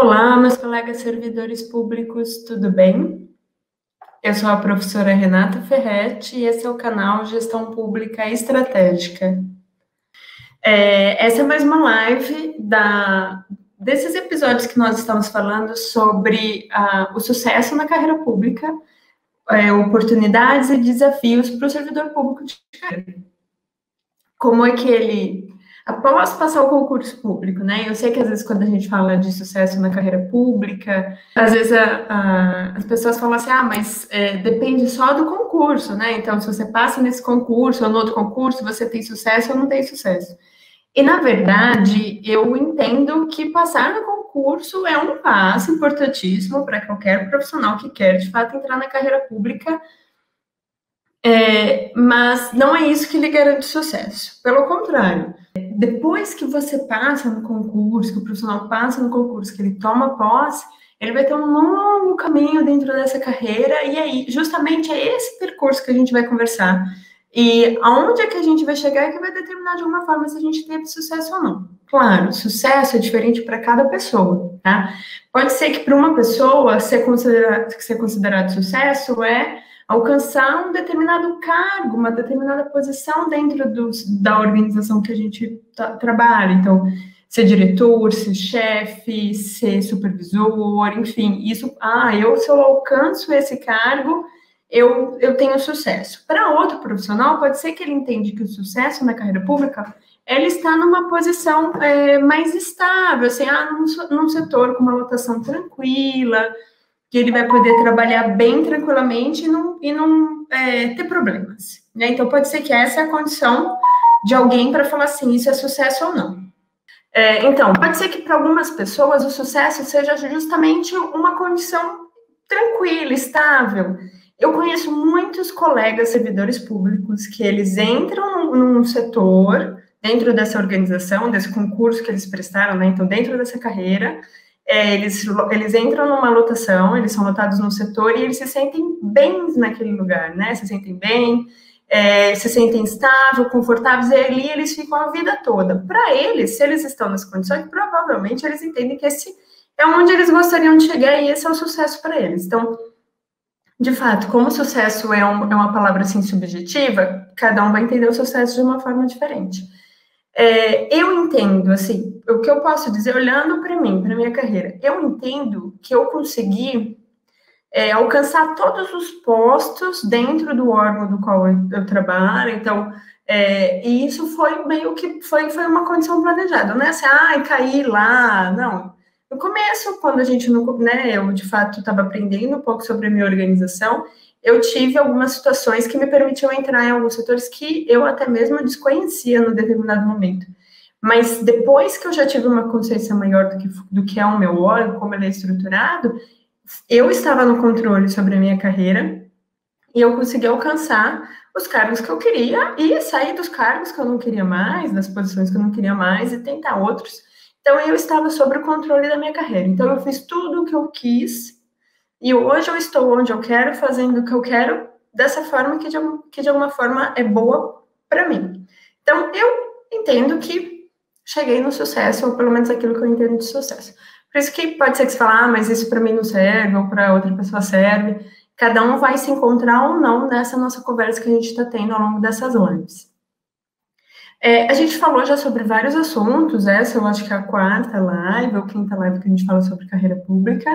Olá, meus colegas servidores públicos, tudo bem? Eu sou a professora Renata Ferretti e esse é o canal Gestão Pública Estratégica. Essa é mais uma live desses episódios que nós estamos falando sobre o sucesso na carreira pública, oportunidades e desafios para o servidor público de carreira. Como é que ele, após passar o concurso público, né? Eu sei que às vezes quando a gente fala de sucesso na carreira pública, às vezes as pessoas falam assim, mas depende só do concurso, né? Então, se você passa nesse concurso ou no outro concurso, você tem sucesso ou não tem sucesso. E, na verdade, eu entendo que passar no concurso é um passo importantíssimo para qualquer profissional que quer, de fato, entrar na carreira pública, mas não é isso que lhe garante sucesso. Pelo contrário, depois que você passa no concurso, que o profissional passa no concurso, que ele toma posse, ele vai ter um longo caminho dentro dessa carreira, e aí, justamente, é esse percurso que a gente vai conversar. E aonde é que a gente vai chegar é que vai determinar de alguma forma se a gente teve sucesso ou não. Claro, sucesso é diferente para cada pessoa, tá? Pode ser que para uma pessoa ser considerado sucesso é alcançar um determinado cargo, uma determinada posição dentro da organização que a gente trabalha. Então, ser diretor, ser chefe, ser supervisor, enfim, isso, se eu alcanço esse cargo, eu tenho sucesso. Para outro profissional, pode ser que ele entende que o sucesso na carreira pública, ele está numa posição mais estável, assim, num setor com uma lotação tranquila, que ele vai poder trabalhar bem tranquilamente e não ter problemas, né? Então, pode ser que essa é a condição de alguém para falar assim, isso é sucesso ou não. Então, pode ser que para algumas pessoas o sucesso seja justamente uma condição tranquila, estável. Eu conheço muitos colegas servidores públicos que eles entram num setor, dentro dessa organização, desse concurso que eles prestaram, né? Então, dentro dessa carreira, eles entram numa lotação, eles são lotados no setor e eles se sentem bem naquele lugar, né? Se sentem bem, se sentem estáveis, confortáveis, e ali eles ficam a vida toda. Para eles, se eles estão nessas condições, provavelmente eles entendem que esse é onde eles gostariam de chegar e esse é o sucesso para eles. Então, de fato, como sucesso é uma palavra assim subjetiva, cada um vai entender o sucesso de uma forma diferente. Eu entendo, assim, o que eu posso dizer, olhando para mim, para minha carreira, eu entendo que eu consegui alcançar todos os postos dentro do órgão do qual eu trabalho, então, e isso foi meio que, foi uma condição planejada, não é assim, caí lá, não. No começo, quando a gente, né, eu de fato estava aprendendo um pouco sobre a minha organização, eu tive algumas situações que me permitiam entrar em alguns setores que eu até mesmo desconhecia no determinado momento. Mas depois que eu já tive uma consciência maior do que é o meu órgão, como ele é estruturado, eu estava no controle sobre a minha carreira e eu consegui alcançar os cargos que eu queria e sair dos cargos que eu não queria mais, das posições que eu não queria mais e tentar outros. Então, eu estava sob o controle da minha carreira. Então, eu fiz tudo o que eu quis e hoje eu estou onde eu quero, fazendo o que eu quero, dessa forma que de alguma forma é boa para mim. Então, eu entendo que cheguei no sucesso, ou pelo menos aquilo que eu entendo de sucesso. Por isso que pode ser que você fale, mas isso para mim não serve, ou para outra pessoa serve. Cada um vai se encontrar ou não nessa nossa conversa que a gente está tendo ao longo dessas lives. A gente falou já sobre vários assuntos, essa eu acho que é a quarta live, ou quinta live que a gente fala sobre carreira pública,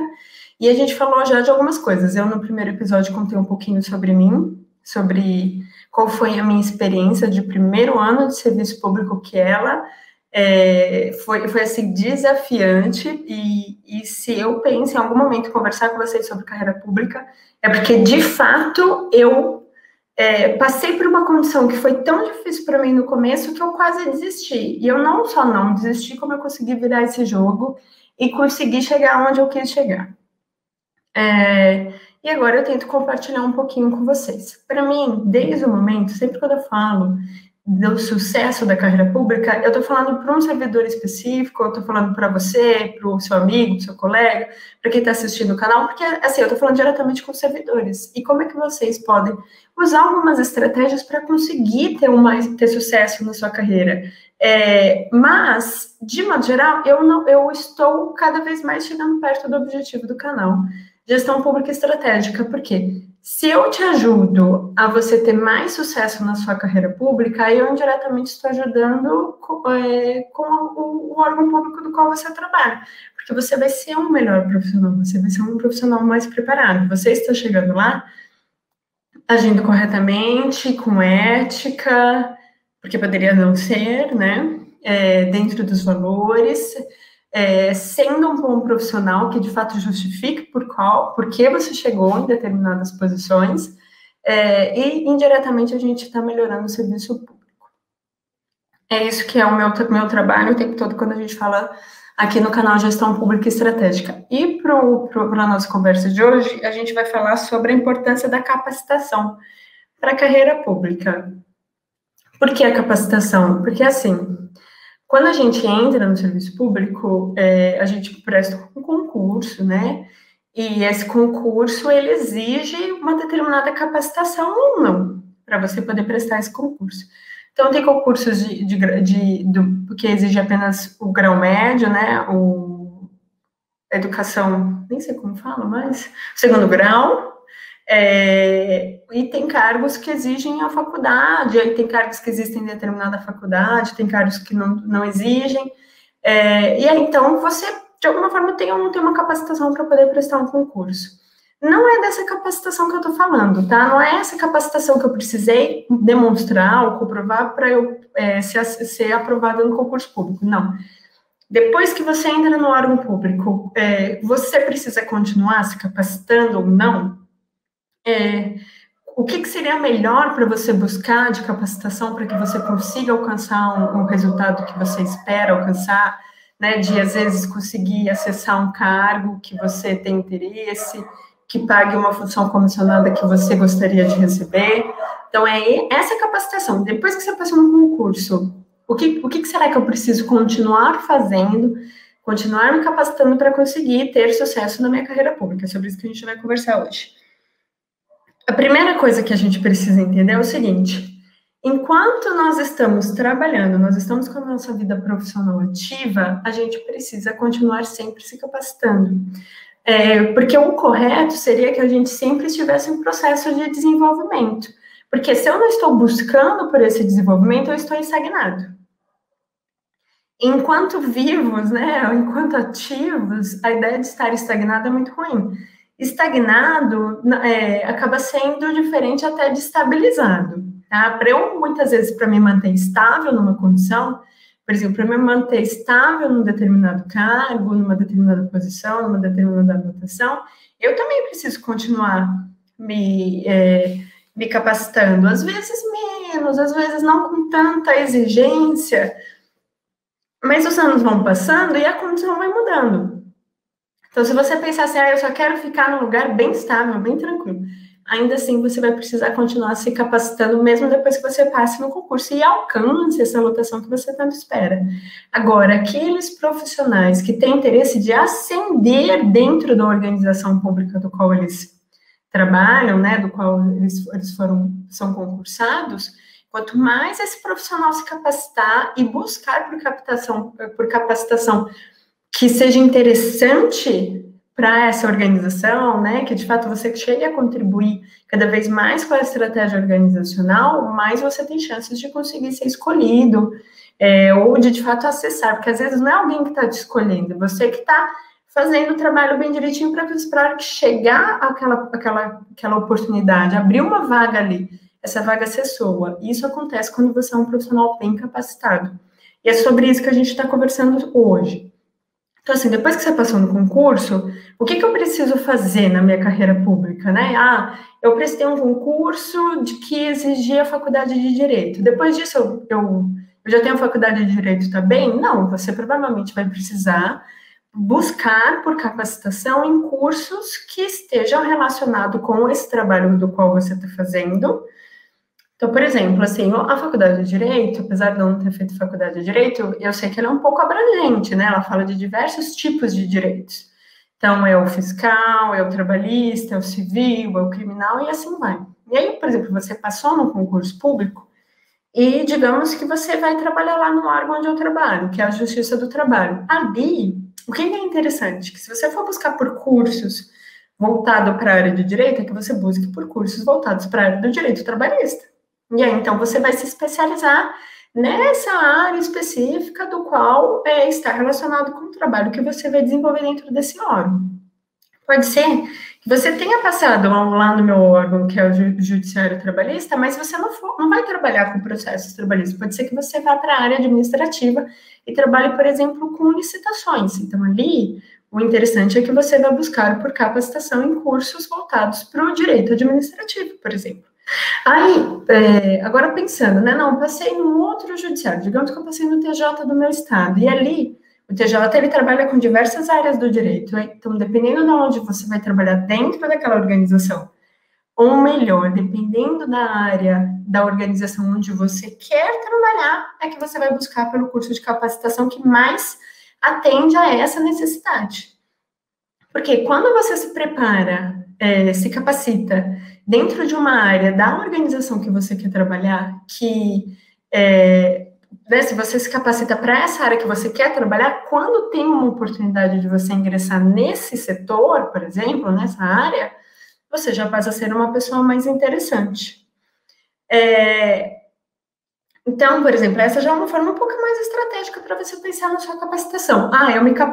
e a gente falou já de algumas coisas. Eu, no primeiro episódio, contei um pouquinho sobre mim, sobre qual foi a minha experiência de primeiro ano de serviço público, que ela foi assim, desafiante, e se eu penso em algum momento conversar com vocês sobre carreira pública, é porque, de fato, eu passei por uma condição que foi tão difícil para mim no começo que eu quase desisti. E eu não só não desisti, como eu consegui virar esse jogo e consegui chegar onde eu quis chegar. E agora eu tento compartilhar um pouquinho com vocês. Para mim, desde o momento, sempre quando eu falo do sucesso da carreira pública, eu estou falando para um servidor específico, eu estou falando para você, para o seu amigo, para o seu colega, para quem está assistindo o canal, porque, assim, eu estou falando diretamente com os servidores. E como é que vocês podem usar algumas estratégias para conseguir ter sucesso na sua carreira? Mas, de modo geral, eu estou cada vez mais chegando perto do objetivo do canal. Gestão pública estratégica, por quê? Se eu te ajudo a você ter mais sucesso na sua carreira pública, eu indiretamente estou ajudando com o órgão público do qual você trabalha. Porque você vai ser um melhor profissional, você vai ser um profissional mais preparado. Você está chegando lá agindo corretamente, com ética, porque poderia não ser, né? Dentro dos valores, sendo um bom profissional que de fato justifique por que você chegou em determinadas posições, e indiretamente a gente está melhorando o serviço público. É isso que é o meu trabalho o tempo todo quando a gente fala aqui no canal Gestão Pública Estratégica. E para a nossa conversa de hoje, a gente vai falar sobre a importância da capacitação para a carreira pública. Por que a capacitação? Porque, assim, quando a gente entra no serviço público, a gente presta um concurso, né? E esse concurso, ele exige uma determinada capacitação ou não, para você poder prestar esse concurso. Então, tem concursos que exige apenas o grau médio, né? Educação, nem sei como fala, mas segundo grau. E tem cargos que exigem a faculdade, aí tem cargos que existem em determinada faculdade, tem cargos que não exigem. E aí, então, você, de alguma forma, tem uma capacitação para poder prestar um concurso. Não é dessa capacitação que eu estou falando, tá? Não é essa capacitação que eu precisei demonstrar ou comprovar para eu ser aprovada no concurso público, não. Depois que você entra no órgão público, você precisa continuar se capacitando ou não? O que seria melhor para você buscar de capacitação para que você consiga alcançar um resultado que você espera alcançar, né? De, às vezes, conseguir acessar um cargo que você tem interesse, que pague uma função comissionada que você gostaria de receber. Então, essa capacitação. Depois que você passou no concurso, o que será que eu preciso continuar fazendo, continuar me capacitando para conseguir ter sucesso na minha carreira pública? É sobre isso que a gente vai conversar hoje. A primeira coisa que a gente precisa entender é o seguinte: enquanto nós estamos trabalhando, nós estamos com a nossa vida profissional ativa, a gente precisa continuar sempre se capacitando. Porque o correto seria que a gente sempre estivesse em processo de desenvolvimento. Porque se eu não estou buscando por esse desenvolvimento, eu estou estagnado. Enquanto vivos, né, enquanto ativos, a ideia de estar estagnado é muito ruim. Estagnado acaba sendo diferente até de estabilizado. Tá? Muitas vezes, para me manter estável numa condição, por exemplo, para me manter estável num determinado cargo, numa determinada posição, numa determinada anotação, eu também preciso continuar me capacitando. Às vezes menos, às vezes não com tanta exigência, mas os anos vão passando e a condição vai mudando. Então, se você pensar assim, eu só quero ficar num lugar bem estável, bem tranquilo, ainda assim você vai precisar continuar se capacitando, mesmo depois que você passe no concurso e alcance essa lotação que você tanto espera. Agora, aqueles profissionais que têm interesse de ascender dentro da organização pública do qual eles trabalham, né, do qual eles são concursados, quanto mais esse profissional se capacitar e buscar por capacitação que seja interessante para essa organização, né, que de fato você chegue a contribuir cada vez mais com a estratégia organizacional, mais você tem chances de conseguir ser escolhido, ou de fato acessar, porque às vezes não é alguém que está te escolhendo, é você que está fazendo o trabalho bem direitinho para esperar que chegar aquela oportunidade, abrir uma vaga ali, essa vaga ser sua. Isso acontece quando você é um profissional bem capacitado. E é sobre isso que a gente está conversando hoje. Então, assim, depois que você passou no concurso, o que eu preciso fazer na minha carreira pública, né? Eu prestei um concurso que exigia faculdade de Direito. Depois disso, eu já tenho a faculdade de Direito, tá bem? Não, você provavelmente vai precisar buscar por capacitação em cursos que estejam relacionados com esse trabalho do qual você está fazendo. Então, por exemplo, assim, a faculdade de Direito, apesar de eu não ter feito faculdade de Direito, eu sei que ela é um pouco abrangente, né? Ela fala de diversos tipos de direitos. Então, é o fiscal, é o trabalhista, é o civil, é o criminal e assim vai. E aí, por exemplo, você passou no concurso público, e digamos que você vai trabalhar lá no órgão onde eu trabalho, que é a Justiça do Trabalho. Ali, o que é interessante? Que se você for buscar por cursos voltado para a área de direito, é que você busque por cursos voltados para a área do direito trabalhista. E aí, então, você vai se especializar nessa área específica do qual está relacionado com o trabalho que você vai desenvolver dentro desse órgão. Pode ser que você tenha passado lá no meu órgão, que é o Judiciário Trabalhista, mas você não vai trabalhar com processos trabalhistas. Pode ser que você vá para a área administrativa e trabalhe, por exemplo, com licitações. Então, ali, o interessante é que você vai buscar por capacitação em cursos voltados para o direito administrativo, por exemplo. Aí, agora pensando, né? Não, passei num outro judiciário, digamos que eu passei no TJ do meu estado, e ali, o TJ, ele trabalha com diversas áreas do direito, então, dependendo de onde você vai trabalhar dentro daquela organização, ou melhor, dependendo da área da organização onde você quer trabalhar, é que você vai buscar pelo curso de capacitação que mais atende a essa necessidade. Porque quando você se prepara, se capacita dentro de uma área da organização que você quer trabalhar, que né, se você se capacita para essa área que você quer trabalhar, quando tem uma oportunidade de você ingressar nesse setor, por exemplo, nessa área, você já passa a ser uma pessoa mais interessante. Então, por exemplo, essa já é uma forma um pouco mais estratégica para você pensar na sua capacitação.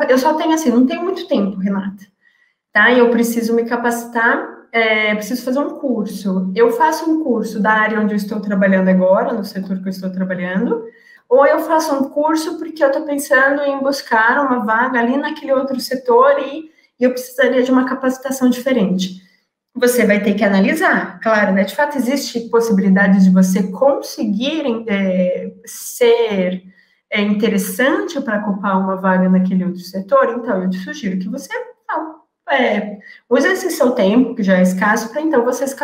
Eu só tenho assim, não tenho muito tempo, Renata, tá? E eu preciso me capacitar, preciso fazer um curso. Eu faço um curso da área onde eu estou trabalhando agora, no setor que eu estou trabalhando, ou eu faço um curso porque eu estou pensando em buscar uma vaga ali naquele outro setor e eu precisaria de uma capacitação diferente. Você vai ter que analisar, claro, né? De fato, existe possibilidade de você conseguir ser interessante para ocupar uma vaga naquele outro setor, então eu te sugiro que você use esse seu tempo, que já é escasso, para então você se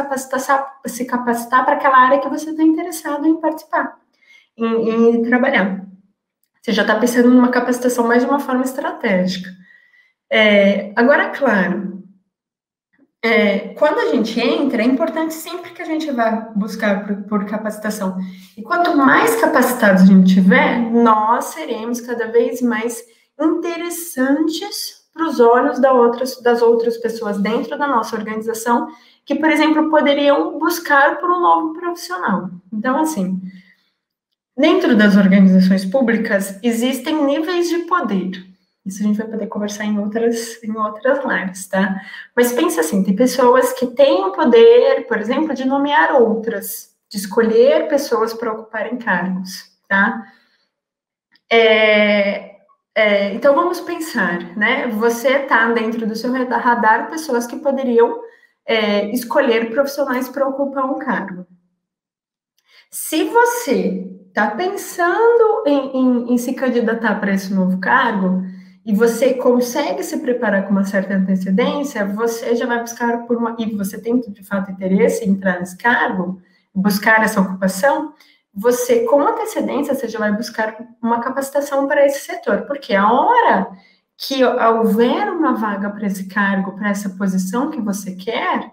capacitar para aquela área que você está interessado em participar, em trabalhar. Você já está pensando numa capacitação mais de uma forma estratégica. Agora, claro, quando a gente entra, é importante sempre que a gente vá buscar por capacitação. E quanto mais capacitados a gente tiver, nós seremos cada vez mais interessantes para os olhos das outras pessoas dentro da nossa organização, que, por exemplo, poderiam buscar por um novo profissional. Então, assim, dentro das organizações públicas, existem níveis de poder. Isso a gente vai poder conversar em outras lives, tá? Mas pensa assim, tem pessoas que têm o poder, por exemplo, de nomear outras, de escolher pessoas para ocuparem cargos, tá? Então, vamos pensar, né? Você está dentro do seu radar pessoas que poderiam escolher profissionais para ocupar um cargo. Se você está pensando em se candidatar para esse novo cargo, e você consegue se preparar com uma certa antecedência, você já vai buscar e você tem, de fato, interesse em entrar nesse cargo, buscar essa ocupação, você, com antecedência, você já vai buscar uma capacitação para esse setor, porque a hora que houver uma vaga para esse cargo, para essa posição que você quer,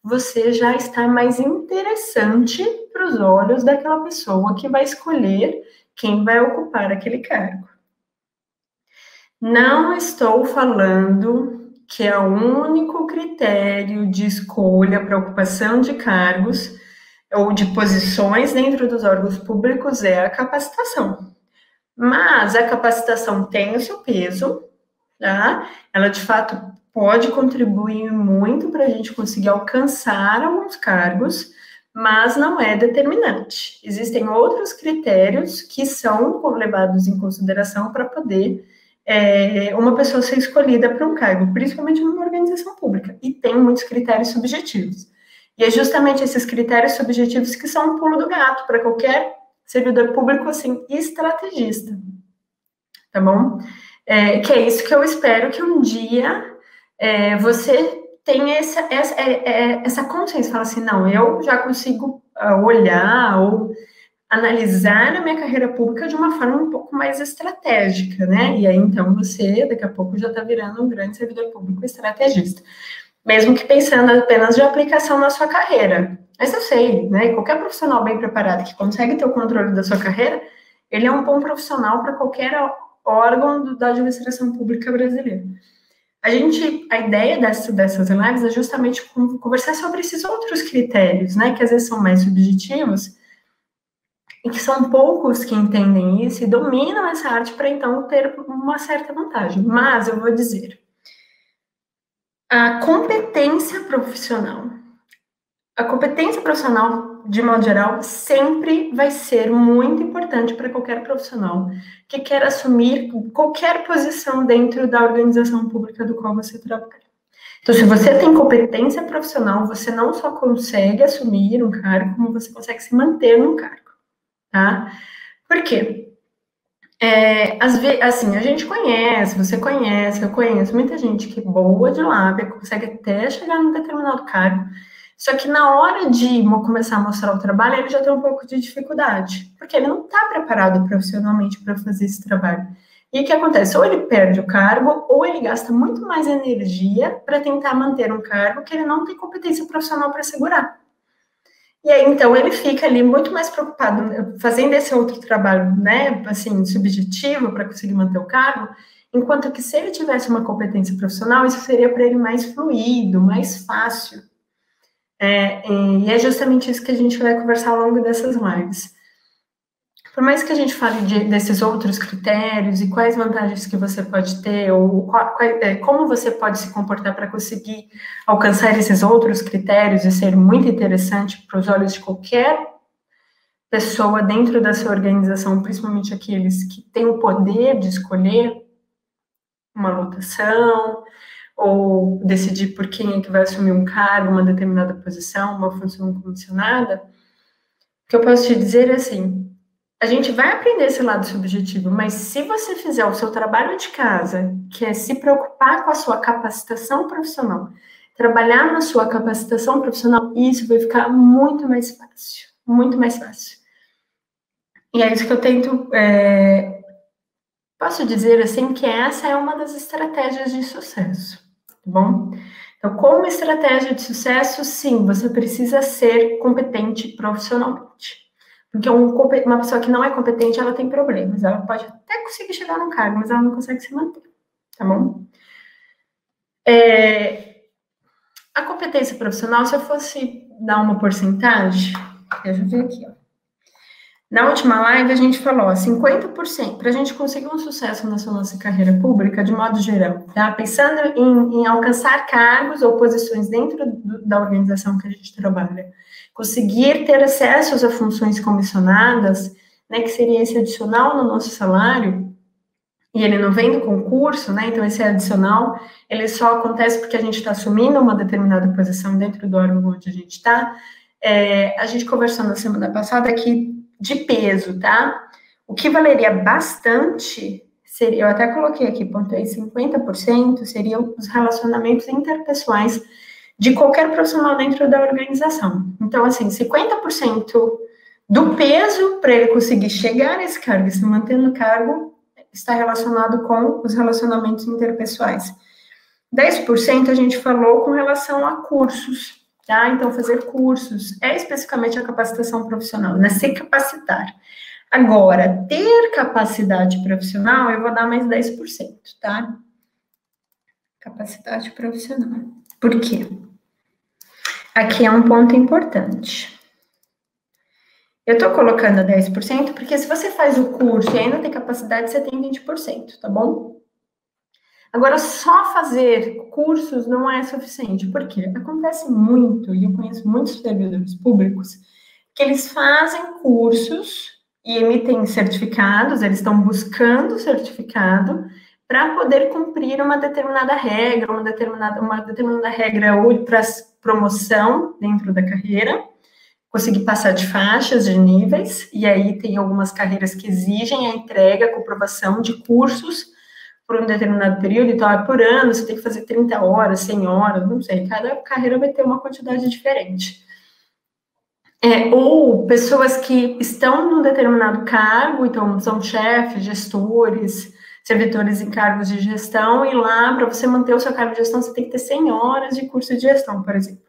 você já está mais interessante para os olhos daquela pessoa que vai escolher quem vai ocupar aquele cargo. Não estou falando que é o único critério de escolha para ocupação de cargos ou de posições dentro dos órgãos públicos é a capacitação. Mas a capacitação tem o seu peso, tá? Ela, de fato, pode contribuir muito para a gente conseguir alcançar alguns cargos, mas não é determinante. Existem outros critérios que são levados em consideração para poder uma pessoa ser escolhida para um cargo, principalmente numa organização pública, e tem muitos critérios subjetivos. E é justamente esses critérios subjetivos que são um pulo do gato para qualquer servidor público, assim, estrategista, tá bom? Que é isso que eu espero que um dia você tenha essa consciência, fala assim, não, eu já consigo olhar ou analisar a minha carreira pública de uma forma um pouco mais estratégica, né? E aí, então, você, daqui a pouco, já está virando um grande servidor público estrategista. Mesmo que pensando apenas de aplicação na sua carreira. Mas eu sei, né? Qualquer profissional bem preparado que consegue ter o controle da sua carreira, ele é um bom profissional para qualquer órgão da administração pública brasileira. A ideia dessas lives é justamente conversar sobre esses outros critérios, né? Que às vezes são mais subjetivos, e que são poucos que entendem isso e dominam essa arte para, então, ter uma certa vantagem. Mas, eu vou dizer, a competência profissional, de modo geral, sempre vai ser muito importante para qualquer profissional que quer assumir qualquer posição dentro da organização pública do qual você trabalha. Então, se você tem competência profissional, você não só consegue assumir um cargo, como você consegue se manter no cargo. Tá? Por quê? Às vezes, assim, a gente conhece, você conhece, eu conheço muita gente que é boa de lábia, consegue até chegar num determinado cargo, só que na hora de começar a mostrar o trabalho, ele já tem um pouco de dificuldade, porque ele não está preparado profissionalmente para fazer esse trabalho. E o que acontece? Ou ele perde o cargo, ou ele gasta muito mais energia para tentar manter um cargo que ele não tem competência profissional para segurar. E aí, então, ele fica ali muito mais preocupado fazendo esse outro trabalho, né, assim, subjetivo para conseguir manter o cargo, enquanto que se ele tivesse uma competência profissional, isso seria para ele mais fluido, mais fácil. E é justamente isso que a gente vai conversar ao longo dessas lives. Por mais que a gente fale desses outros critérios e quais vantagens que você pode ter, ou como você pode se comportar para conseguir alcançar esses outros critérios e ser muito interessante para os olhos de qualquer pessoa dentro da sua organização, principalmente aqueles que têm o poder de escolher uma lotação, ou decidir por quem é que vai assumir um cargo, uma determinada posição, uma função comissionada, o que eu posso te dizer é assim, a gente vai aprender esse lado subjetivo, mas se você fizer o seu trabalho de casa, que é se preocupar com a sua capacitação profissional, trabalhar na sua capacitação profissional, isso vai ficar muito mais fácil, muito mais fácil. E é isso que eu tento, posso dizer assim, que essa é uma das estratégias de sucesso, tá bom? Então, como estratégia de sucesso, sim, você precisa ser competente profissionalmente. Porque uma pessoa que não é competente, ela tem problemas. Ela pode até conseguir chegar no cargo, mas ela não consegue se manter, tá bom? A competência profissional, se eu fosse dar uma porcentagem, deixa eu ver aqui, ó. Na última live, a gente falou, 50%, para a gente conseguir um sucesso na nossa carreira pública, de modo geral, tá? Pensando em alcançar cargos ou posições dentro da organização que a gente trabalha, conseguir ter acesso a funções comissionadas, né, que seria esse adicional no nosso salário, e ele não vem do concurso, né, então esse adicional, ele só acontece porque a gente está assumindo uma determinada posição dentro do órgão onde a gente está. A gente conversou na semana passada aqui de peso, tá? O que valeria bastante seria, eu até coloquei aqui, pontuei 50%, seriam os relacionamentos interpessoais de qualquer profissional dentro da organização. Então, assim, 50% do peso para ele conseguir chegar nesse cargo e se manter no cargo está relacionado com os relacionamentos interpessoais. 10% a gente falou com relação a cursos, tá? Então, fazer cursos é especificamente a capacitação profissional, né? Se capacitar. Agora, ter capacidade profissional, eu vou dar mais 10%, tá? Capacidade profissional. Por quê? Aqui é um ponto importante. Eu tô colocando 10%, porque se você faz o curso e ainda tem capacidade, você tem 20%, tá bom? Agora, só fazer cursos não é suficiente, porque acontece muito, e eu conheço muitos servidores públicos, que eles fazem cursos e emitem certificados, eles estão buscando certificado para poder cumprir uma determinada regra, uma determinada regra ou para promoção dentro da carreira, conseguir passar de faixas, de níveis, e aí tem algumas carreiras que exigem a entrega, a comprovação de cursos por um determinado período, então por ano você tem que fazer 30 horas, 100 horas, não sei, cada carreira vai ter uma quantidade diferente. Ou pessoas que estão num determinado cargo, então são chefes, gestores, servidores em cargos de gestão, e lá, para você manter o seu cargo de gestão, você tem que ter 100 horas de curso de gestão, por exemplo.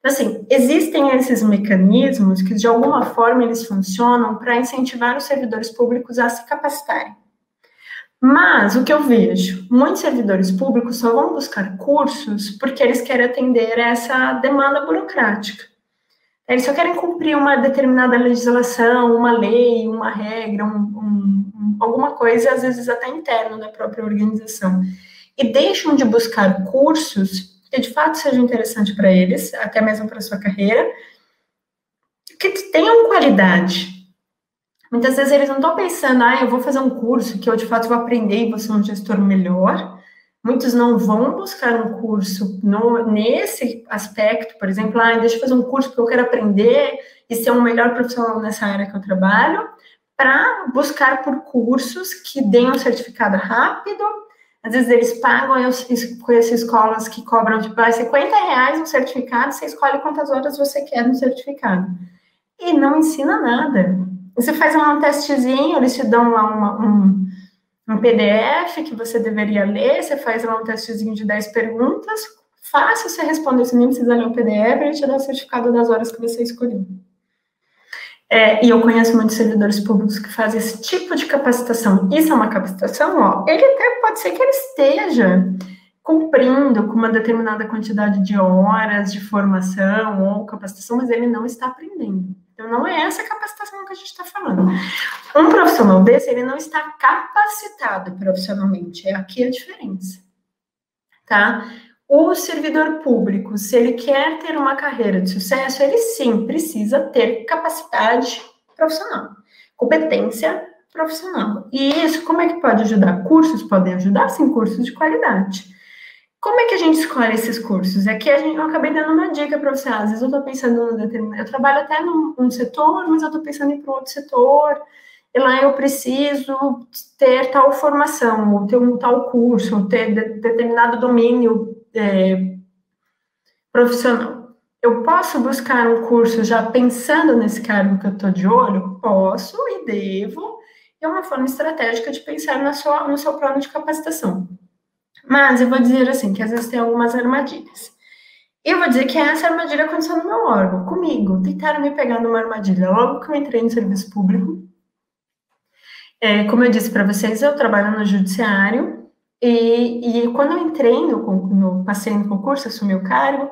Assim, existem esses mecanismos que, de alguma forma, eles funcionam para incentivar os servidores públicos a se capacitarem. Mas o que eu vejo, muitos servidores públicos só vão buscar cursos porque eles querem atender essa demanda burocrática. Eles só querem cumprir uma determinada legislação, uma lei, uma regra, alguma coisa, às vezes até interno da própria organização. E deixam de buscar cursos que de fato sejam interessantes para eles, até mesmo para a sua carreira, que tenham qualidade. Muitas vezes eles não estão pensando, eu vou fazer um curso que eu de fato vou aprender e vou ser um gestor melhor. Muitos não vão buscar um curso nesse aspecto, por exemplo, deixa eu fazer um curso porque eu quero aprender e ser um melhor profissional nessa área que eu trabalho, para buscar por cursos que deem um certificado rápido. Às vezes eles pagam, eu conheço escolas que cobram, tipo, R$50 um certificado, você escolhe quantas horas você quer no certificado. E não ensina nada. Você faz um testezinho, eles te dão lá um PDF que você deveria ler, você faz lá um testezinho de 10 perguntas, fácil você responder, você nem precisa ler o PDF, ele te dá o certificado das horas que você escolheu. E eu conheço muitos servidores públicos que fazem esse tipo de capacitação. Isso é uma capacitação, ele até pode ser que ele esteja cumprindo com uma determinada quantidade de horas de formação ou capacitação, mas ele não está aprendendo. Então, não é essa capacitação que a gente está falando. Um profissional desse, ele não está capacitado profissionalmente. É aqui a diferença, tá? O servidor público, se ele quer ter uma carreira de sucesso, ele sim precisa ter capacidade profissional, competência profissional. E isso, como é que pode ajudar? Cursos podem ajudar, sim, cursos de qualidade. Como é que a gente escolhe esses cursos? Aqui eu acabei dando uma dica para você. Às vezes eu estou pensando no determinado. Eu trabalho até num setor, mas eu estou pensando em ir para outro setor. E lá eu preciso ter tal formação, ou ter um tal curso, ou ter determinado domínio profissional. Eu posso buscar um curso já pensando nesse cargo que eu estou de olho? Posso e devo. É uma forma estratégica de pensar no seu plano de capacitação. Mas eu vou dizer assim, que às vezes tem algumas armadilhas. Eu vou dizer que essa armadilha aconteceu no meu órgão, comigo. Tentaram me pegar numa armadilha. Logo que eu entrei no serviço público, como eu disse para vocês, eu trabalho no judiciário, e quando eu entrei passei no concurso, assumi o cargo,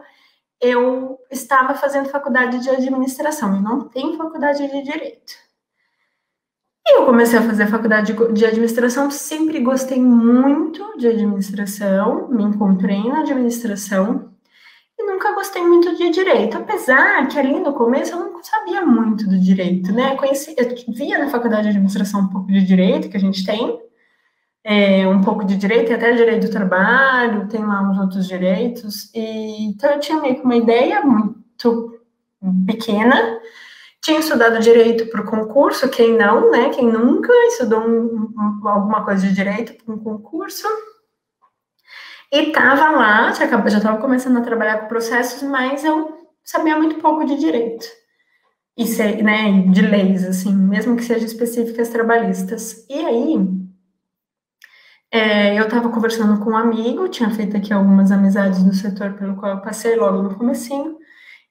eu estava fazendo faculdade de administração, eu não tenho faculdade de direito. E eu comecei a fazer faculdade de administração, sempre gostei muito de administração, me encontrei na administração e nunca gostei muito de direito, apesar que ali no começo eu não sabia muito do direito, né? Eu via na faculdade de administração um pouco de direito que a gente tem, um pouco de direito e até direito do trabalho, tem lá uns outros direitos, então eu tinha meio que uma ideia muito pequena. Tinha estudado direito para o concurso, quem não, né? Quem nunca estudou alguma coisa de direito para um concurso. E estava lá, já estava começando a trabalhar com processos, mas eu sabia muito pouco de direito. E né, de leis, assim, mesmo que sejam específicas trabalhistas. E aí, eu estava conversando com um amigo, tinha feito aqui algumas amizades no setor pelo qual eu passei logo no comecinho.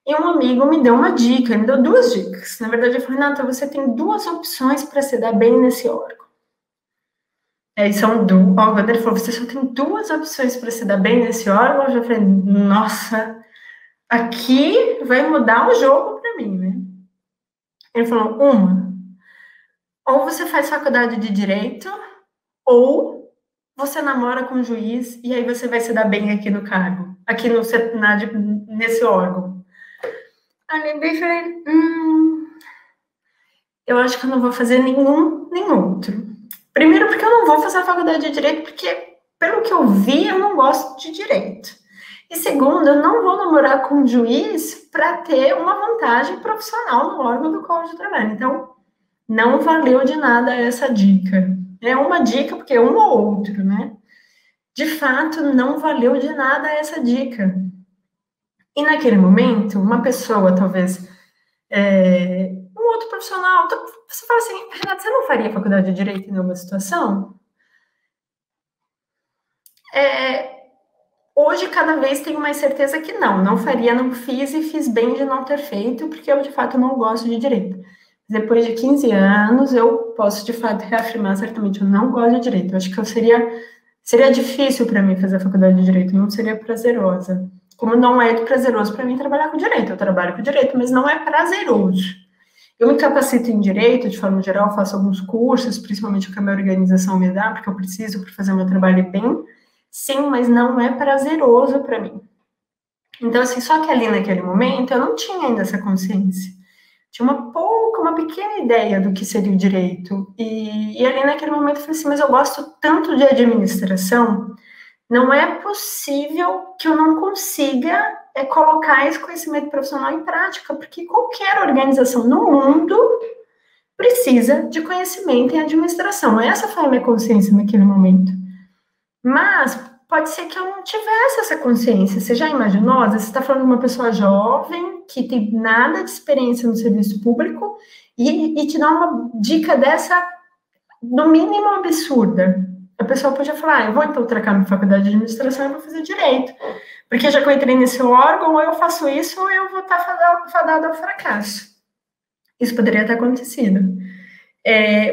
E um amigo me deu uma dica, ele me deu 2 dicas. Na verdade, ele falou, Renata, você tem 2 opções para se dar bem nesse órgão. Quando ele falou, você só tem 2 opções para se dar bem nesse órgão, eu já falei, nossa, aqui vai mudar o jogo para mim, né? Ele falou, ou você faz faculdade de Direito, ou você namora com um juiz e aí você vai se dar bem aqui no cargo, aqui nesse órgão. Aí eu lembrei e falei, eu acho que eu não vou fazer nenhum nem outro. Primeiro porque eu não vou fazer a faculdade de Direito, porque, pelo que eu vi, eu não gosto de Direito. E segundo, eu não vou namorar com um juiz para ter uma vantagem profissional no órgão do qual eu trabalho. Então, não valeu de nada essa dica. É uma dica, porque um ou outro, né? De fato, não valeu de nada essa dica. E naquele momento, uma pessoa, talvez, um outro profissional, você fala assim, Renata, você não faria faculdade de Direito em nenhuma situação? Hoje, cada vez tenho mais certeza que não faria, não fiz e fiz bem de não ter feito, porque eu, de fato, não gosto de direito. Depois de 15 anos, eu posso, de fato, reafirmar certamente, eu não gosto de direito. Eu acho que seria difícil para mim fazer a faculdade de direito, não seria prazerosa. Como não é prazeroso para mim trabalhar com direito, eu trabalho com direito, mas não é prazeroso. Eu me capacito em direito, de forma geral, faço alguns cursos, principalmente o que a minha organização me dá, porque eu preciso para fazer o meu trabalho bem. Sim, mas não é prazeroso para mim. Então, assim, só que ali naquele momento eu não tinha ainda essa consciência. Tinha uma pequena ideia do que seria o direito. E ali naquele momento eu falei assim, mas eu gosto tanto de administração, não é possível que eu não consiga colocar esse conhecimento profissional em prática, porque qualquer organização no mundo precisa de conhecimento em administração. Essa foi a minha consciência naquele momento. Mas pode ser que eu não tivesse essa consciência. Você já imaginou? Às vezes você está falando de uma pessoa jovem que tem nada de experiência no serviço público e te dá uma dica dessa, no mínimo, absurda. A pessoa podia falar, eu vou então trocar minha faculdade de administração e vou fazer direito. Porque já que eu entrei nesse órgão, ou eu faço isso, ou eu vou estar fadada ao fracasso. Isso poderia ter acontecido.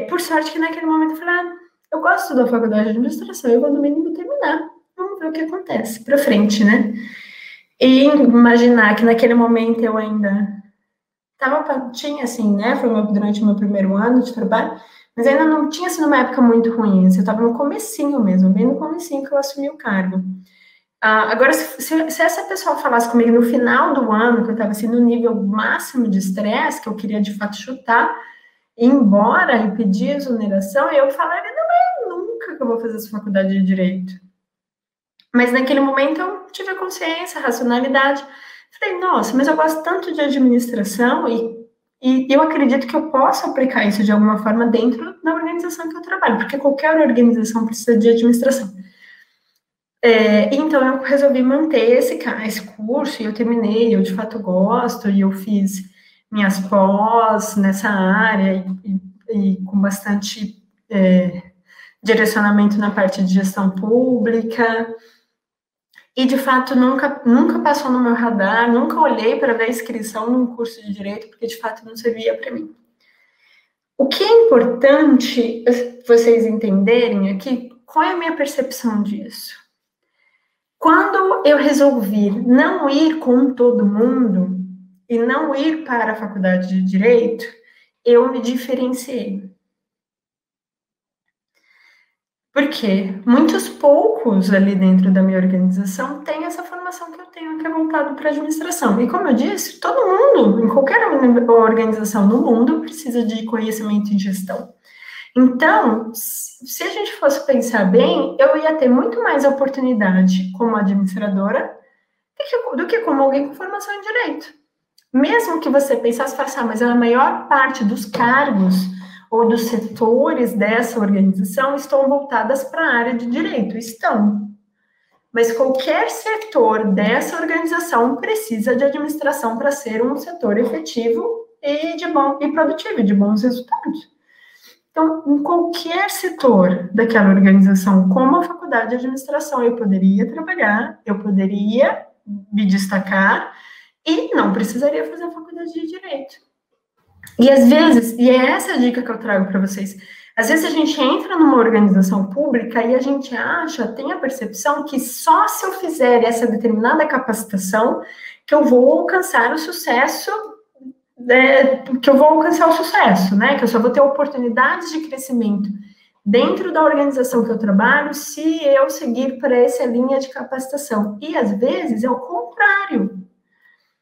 Por sorte que naquele momento eu falei, eu gosto da faculdade de administração, eu vou no mínimo terminar. Vamos ver o que acontece para frente, né? E imaginar que naquele momento eu ainda tinha assim, né? Foi durante o meu primeiro ano de trabalho, mas ainda não tinha sido uma época muito ruim. Eu estava no comecinho mesmo, bem no comecinho que eu assumi o cargo. Agora, se essa pessoa falasse comigo no final do ano, que eu estava assim, no nível máximo de estresse, que eu queria de fato chutar, ir embora e pedir exoneração, eu falaria, não, nunca que eu vou fazer essa faculdade de Direito. Mas naquele momento eu tive a consciência, a racionalidade. Falei, nossa, mas eu gosto tanto de administração e eu acredito que eu posso aplicar isso de alguma forma dentro da organização que eu trabalho, porque qualquer organização precisa de administração. Então eu resolvi manter esse curso e eu terminei, eu de fato gosto, e eu fiz minhas pós nessa área e com bastante direcionamento na parte de gestão pública. E, de fato, nunca passou no meu radar, nunca olhei para ver a inscrição num curso de direito, porque, de fato, não servia para mim. O que é importante vocês entenderem aqui, qual é a minha percepção disso? Quando eu resolvi não ir com todo mundo e não ir para a faculdade de direito, eu me diferenciei. Porque muitos poucos ali dentro da minha organização têm essa formação que eu tenho, que é voltado para a administração. E como eu disse, todo mundo, em qualquer organização no mundo, precisa de conhecimento em gestão. Então, se a gente fosse pensar bem, eu ia ter muito mais oportunidade como administradora do que como alguém com formação em direito. Mesmo que você pensasse, mas a maior parte dos cargos ou dos setores dessa organização estão voltadas para a área de direito. Estão. Mas qualquer setor dessa organização precisa de administração para ser um setor efetivo e produtivo, de bons resultados. Então, em qualquer setor daquela organização, como a faculdade de administração, eu poderia trabalhar, eu poderia me destacar e não precisaria fazer a faculdade de direito. E às vezes, e é essa a dica que eu trago para vocês, às vezes a gente entra numa organização pública e a gente tem a percepção que só se eu fizer essa determinada capacitação que eu vou alcançar o sucesso, né, que eu só vou ter oportunidades de crescimento dentro da organização que eu trabalho se eu seguir para essa linha de capacitação. E às vezes é o contrário,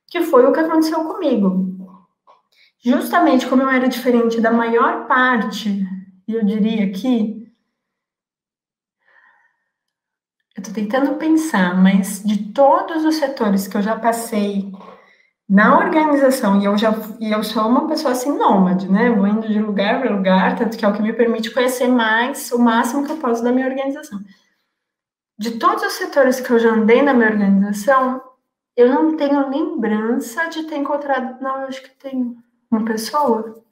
que foi o que aconteceu comigo. Justamente como eu era diferente da maior parte, e eu diria aqui, eu estou tentando pensar, mas de todos os setores que eu já passei na organização, e eu sou uma pessoa assim nômade, né? Vou indo de lugar para lugar, tanto que é o que me permite conhecer mais, o máximo que eu posso da minha organização. De todos os setores que eu já andei na minha organização, eu não tenho lembrança de ter encontrado, não, eu acho que tem uma pessoa.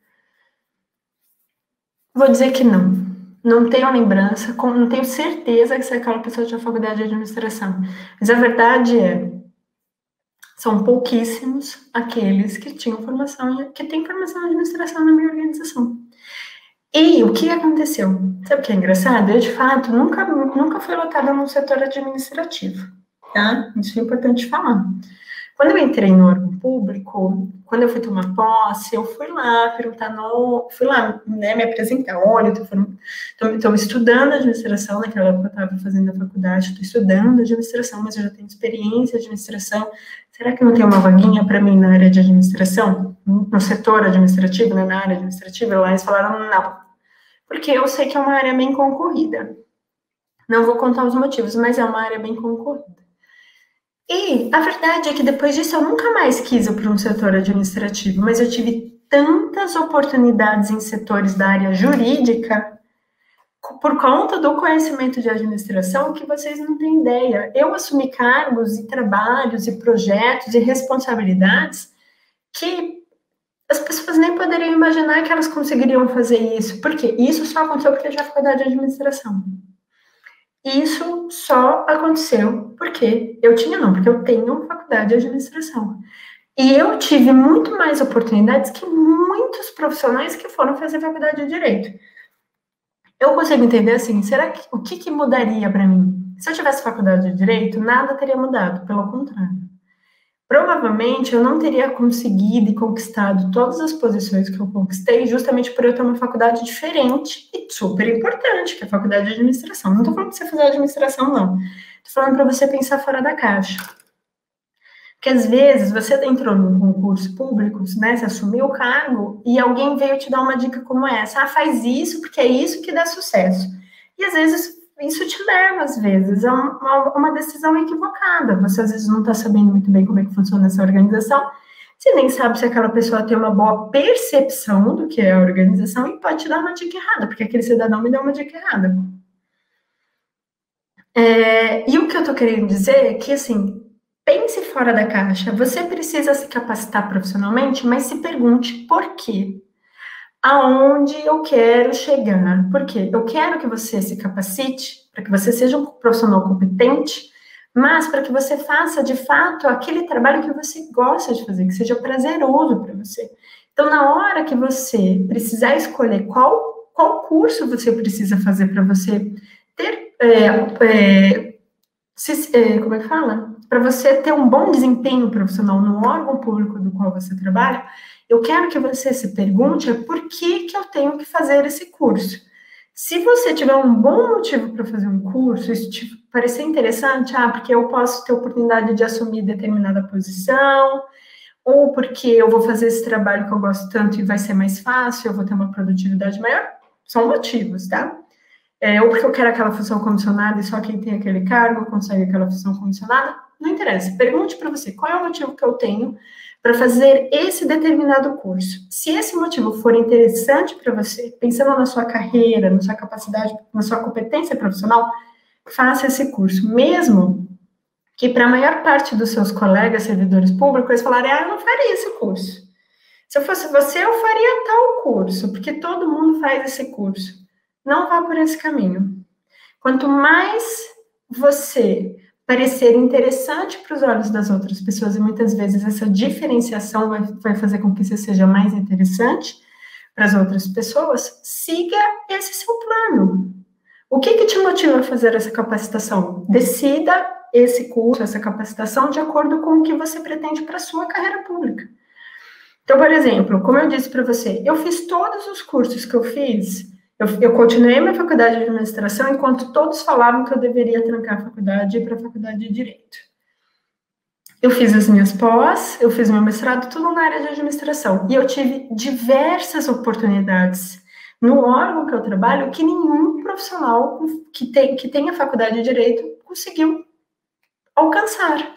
Vou dizer que não. não tenho lembrança, não tenho certeza que se aquela pessoa tinha faculdade de administração. Mas a verdade são pouquíssimos aqueles que tinham formação, que têm formação em administração na minha organização. E o que aconteceu? Sabe o que é engraçado? Eu, de fato, nunca fui lotada no setor administrativo, tá? Isso é importante falar. Quando eu entrei no órgão público, quando eu fui tomar posse, eu fui lá perguntar, fui lá, né, me apresentar, olha, estou estudando administração, naquela época eu estava fazendo a faculdade, estou estudando administração, mas eu já tenho experiência em administração, será que não tem uma vaguinha para mim na área de administração? No setor administrativo, né, na área administrativa? Lá eles falaram, não, porque eu sei que é uma área bem concorrida. Não vou contar os motivos, mas é uma área bem concorrida. E a verdade é que depois disso eu nunca mais quis ir para um setor administrativo, mas eu tive tantas oportunidades em setores da área jurídica por conta do conhecimento de administração que vocês não têm ideia. Eu assumi cargos e trabalhos e projetos e responsabilidades que as pessoas nem poderiam imaginar que elas conseguiriam fazer isso. Por quê? Isso só aconteceu porque eu já faculdade de administração. Isso só aconteceu porque porque eu tenho faculdade de administração. E eu tive muito mais oportunidades que muitos profissionais que foram fazer faculdade de direito. Eu consigo entender assim, o que mudaria para mim? Se eu tivesse faculdade de direito, nada teria mudado, pelo contrário. Provavelmente eu não teria conseguido e conquistado todas as posições que eu conquistei justamente por eu ter uma faculdade diferente e super importante, que é a faculdade de administração. Não estou falando para você fazer administração, não. Estou falando para você pensar fora da caixa. Porque às vezes você entrou num concurso público, né, você assumiu o cargo e alguém veio te dar uma dica como essa. Ah, faz isso porque é isso que dá sucesso. E às vezes isso te leva, às vezes, a uma decisão equivocada. Você, às vezes, não está sabendo muito bem como é que funciona essa organização. Você nem sabe se aquela pessoa tem uma boa percepção do que é a organização e pode te dar uma dica errada, porque aquele cidadão me deu uma dica errada. E o que eu estou querendo dizer é que, assim, pense fora da caixa. Você precisa se capacitar profissionalmente, mas se pergunte por quê. Aonde eu quero chegar? Porque eu quero que você se capacite, para que você seja um profissional competente, mas para que você faça, de fato, aquele trabalho que você gosta de fazer, que seja prazeroso para você. Então, na hora que você precisar escolher qual curso você precisa fazer para você ter, como é que fala? Para você ter um bom desempenho profissional no órgão público do qual você trabalha, eu quero que você se pergunte por que eu tenho que fazer esse curso. Se você tiver um bom motivo para fazer um curso, isso te parecer interessante, porque eu posso ter oportunidade de assumir determinada posição, ou porque eu vou fazer esse trabalho que eu gosto tanto e vai ser mais fácil, eu vou ter uma produtividade maior, são motivos, tá? Ou porque eu quero aquela função comissionada e só quem tem aquele cargo consegue aquela função comissionada, não interessa. Pergunte para você qual é o motivo que eu tenho para fazer esse determinado curso. Se esse motivo for interessante para você, pensando na sua carreira, na sua capacidade, na sua competência profissional, faça esse curso. Mesmo que para a maior parte dos seus colegas servidores públicos, eles falarem, eu não faria esse curso. Se eu fosse você, eu faria tal curso, porque todo mundo faz esse curso. Não vá por esse caminho. Quanto mais você parecer interessante para os olhos das outras pessoas, e muitas vezes essa diferenciação vai fazer com que você seja mais interessante para as outras pessoas, siga esse seu plano. O que te motiva a fazer essa capacitação? Decida esse curso, essa capacitação, de acordo com o que você pretende para a sua carreira pública. Então, por exemplo, como eu disse para você, eu fiz todos os cursos que eu fiz. Eu continuei minha faculdade de administração enquanto todos falavam que eu deveria trancar a faculdade e ir para a faculdade de direito. Eu fiz as minhas pós, eu fiz meu mestrado, tudo na área de administração. E eu tive diversas oportunidades no órgão que eu trabalho que nenhum profissional que tenha faculdade de direito conseguiu alcançar.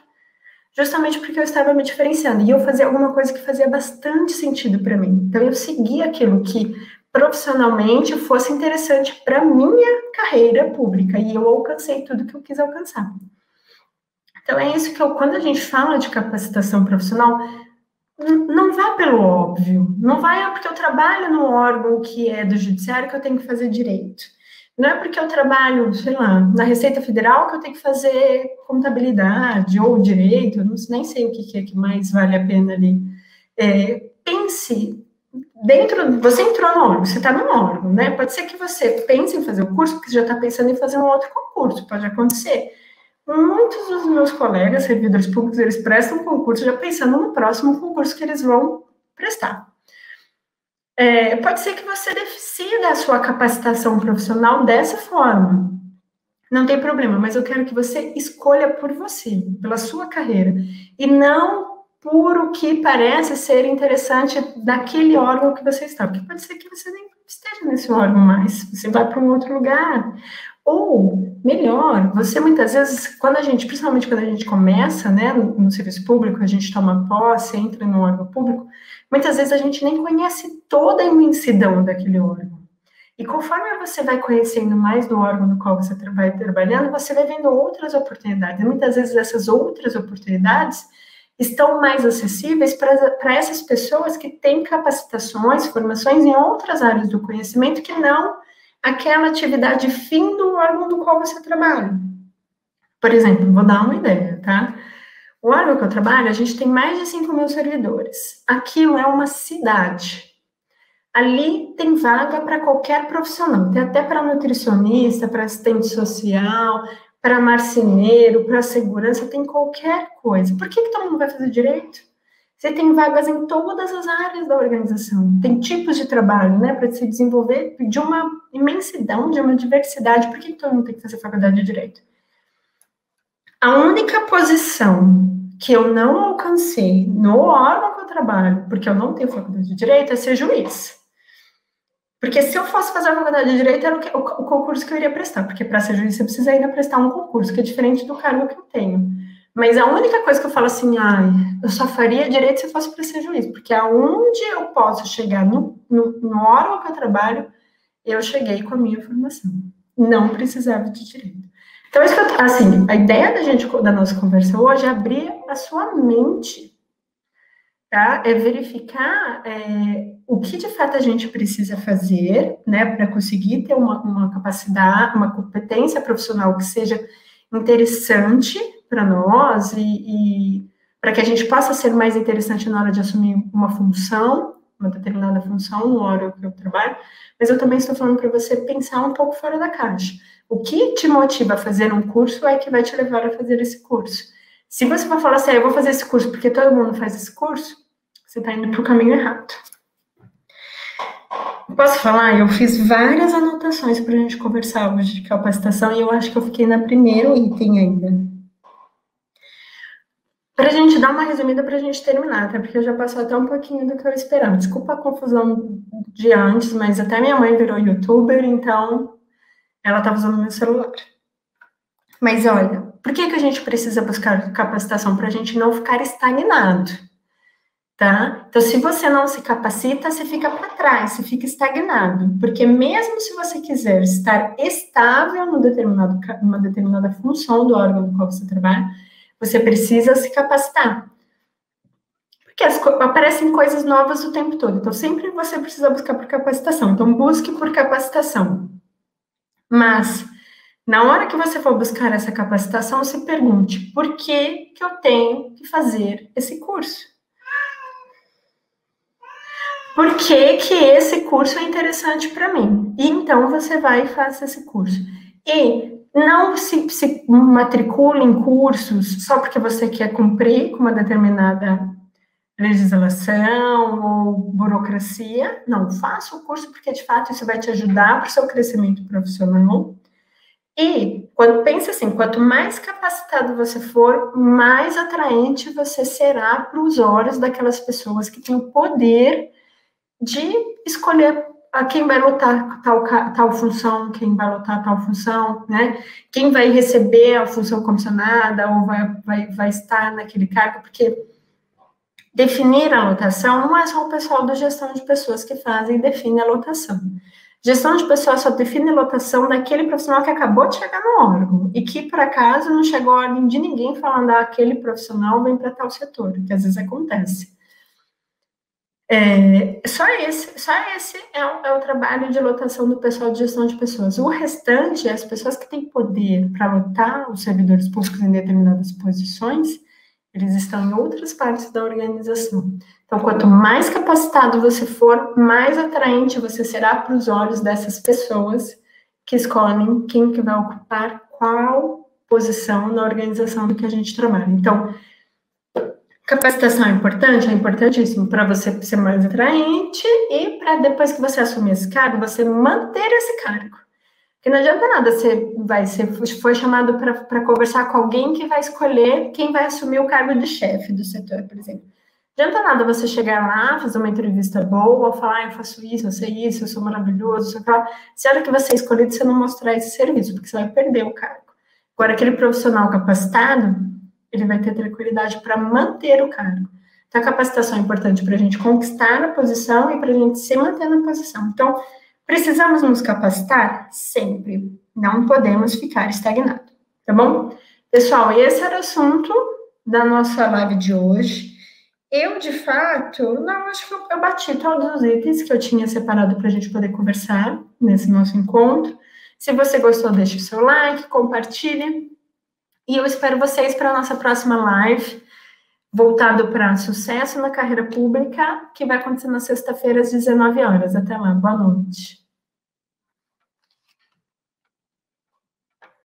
Justamente porque eu estava me diferenciando. E eu fazia alguma coisa que fazia bastante sentido para mim. Então, eu seguia aquilo que profissionalmente fosse interessante para minha carreira pública, e eu alcancei tudo que eu quis alcançar. Então, é isso que quando a gente fala de capacitação profissional, não vá pelo óbvio, não vai porque eu trabalho no órgão que é do judiciário que eu tenho que fazer direito. Não é porque eu trabalho, sei lá, na Receita Federal que eu tenho que fazer contabilidade ou direito, eu não, nem sei o que é que mais vale a pena ali. Pense dentro, você entrou no órgão, você está no órgão, né? Pode ser que você pense em fazer o curso, porque você já está pensando em fazer um outro concurso, pode acontecer. Muitos dos meus colegas, servidores públicos, eles prestam concurso já pensando no próximo concurso que eles vão prestar. Pode ser que você decida a sua capacitação profissional dessa forma. Não tem problema, mas eu quero que você escolha por você, pela sua carreira, e não por o que parece ser interessante daquele órgão que você está, porque pode ser que você nem esteja nesse órgão mais, você vai para um outro lugar. Ou, melhor, você muitas vezes, principalmente quando a gente começa, né, no serviço público, a gente toma posse, entra no órgão público, muitas vezes a gente nem conhece toda a imensidão daquele órgão. E conforme você vai conhecendo mais do órgão no qual você vai trabalhando, você vai vendo outras oportunidades. E muitas vezes essas outras oportunidades estão mais acessíveis para essas pessoas que têm capacitações, formações em outras áreas do conhecimento que não aquela atividade fim do órgão do qual você trabalha. Por exemplo, vou dar uma ideia, tá? O órgão que eu trabalho, a gente tem mais de 5 mil servidores. Aquilo é uma cidade. Ali tem vaga para qualquer profissional, tem até para nutricionista, para assistente social, para marceneiro, para segurança, tem qualquer coisa. Por que todo mundo vai fazer direito? Você tem vagas em todas as áreas da organização, tem tipos de trabalho, né, para se desenvolver de uma imensidão, de uma diversidade. Por que todo mundo tem que fazer faculdade de direito? A única posição que eu não alcancei no órgão que eu trabalho, porque eu não tenho faculdade de direito, é ser juiz. Porque se eu fosse fazer a faculdade de direito, era o concurso que eu iria prestar, porque para ser juiz você precisa ainda prestar um concurso, que é diferente do cargo que eu tenho. Mas a única coisa que eu falo assim, eu só faria direito se fosse para ser juiz, porque aonde eu posso chegar no órgão que eu trabalho, eu cheguei com a minha formação. Não precisava de direito. Então, assim, a ideia da nossa conversa hoje é abrir a sua mente, tá? É verificar o que de fato a gente precisa fazer, né, para conseguir ter uma capacidade, uma competência profissional que seja interessante para nós e para que a gente possa ser mais interessante na hora de assumir uma determinada função no órgão que eu trabalho, mas eu também estou falando para você pensar um pouco fora da caixa. O que te motiva a fazer um curso é que vai te levar a fazer esse curso. Se você for falar assim, eu vou fazer esse curso porque todo mundo faz esse curso, você está indo para o caminho errado. Posso falar? Eu fiz várias anotações para a gente conversar hoje de capacitação e eu acho que eu fiquei no primeiro item ainda. Para a gente dar uma resumida para a gente terminar, até porque eu já passou até um pouquinho do que eu esperava. Desculpa a confusão de antes, mas até minha mãe virou youtuber, então ela estava usando meu celular. Mas olha, por que a gente precisa buscar capacitação? Para a gente não ficar estagnado, tá? Então, se você não se capacita, você fica para trás, você fica estagnado. Porque mesmo se você quiser estar estável numa determinada função do órgão no qual você trabalha, você precisa se capacitar. Porque aparecem coisas novas o tempo todo. Então, sempre você precisa buscar por capacitação. Então, busque por capacitação. Mas, na hora que você for buscar essa capacitação, se pergunte, por que eu tenho que fazer esse curso? Por que esse curso é interessante para mim? E então, você vai e faça esse curso. E não se matricule em cursos só porque você quer cumprir com uma determinada legislação ou burocracia. Não, faça o curso porque, de fato, isso vai te ajudar para o seu crescimento profissional. E, pensa assim, quanto mais capacitado você for, mais atraente você será para os olhos daquelas pessoas que têm o poder de escolher a quem vai lotar tal função, quem vai lotar tal função, né? Quem vai receber a função comissionada ou vai estar naquele cargo, porque definir a lotação não é só o pessoal da gestão de pessoas que fazem e define a lotação. Gestão de pessoas só define a lotação daquele profissional que acabou de chegar no órgão e que, por acaso, não chegou a ordem de ninguém falando aquele profissional vem para tal setor, que às vezes acontece. Só esse é o trabalho de lotação do pessoal de gestão de pessoas. O restante, as pessoas que têm poder para lotar os servidores públicos em determinadas posições, eles estão em outras partes da organização. Então, quanto mais capacitado você for, mais atraente você será para os olhos dessas pessoas que escolhem quem que vai ocupar qual posição na organização do que a gente trabalha. Então, capacitação é importantíssimo para você ser mais atraente e para depois que você assumir esse cargo, você manter esse cargo. Porque não adianta nada, foi chamado para conversar com alguém que vai escolher quem vai assumir o cargo de chefe do setor, por exemplo. Não adianta nada você chegar lá, fazer uma entrevista boa, falar, eu faço isso, eu sei isso, eu sou maravilhoso, sei lá. Se a hora que você é escolhido, você não mostrar esse serviço, porque você vai perder o cargo. Agora, aquele profissional capacitado, ele vai ter tranquilidade para manter o cargo. Então, a capacitação é importante para a gente conquistar a posição e para a gente se manter na posição. Então, precisamos nos capacitar? Sempre. Não podemos ficar estagnados, tá bom? Pessoal, esse era o assunto da nossa live de hoje. Eu, de fato, acho que eu bati todos os itens que eu tinha separado para a gente poder conversar nesse nosso encontro. Se você gostou, deixe o seu like, compartilhe. E eu espero vocês para a nossa próxima live, voltado para sucesso na carreira pública, que vai acontecer na sexta-feira às 19 horas. Até lá, boa noite.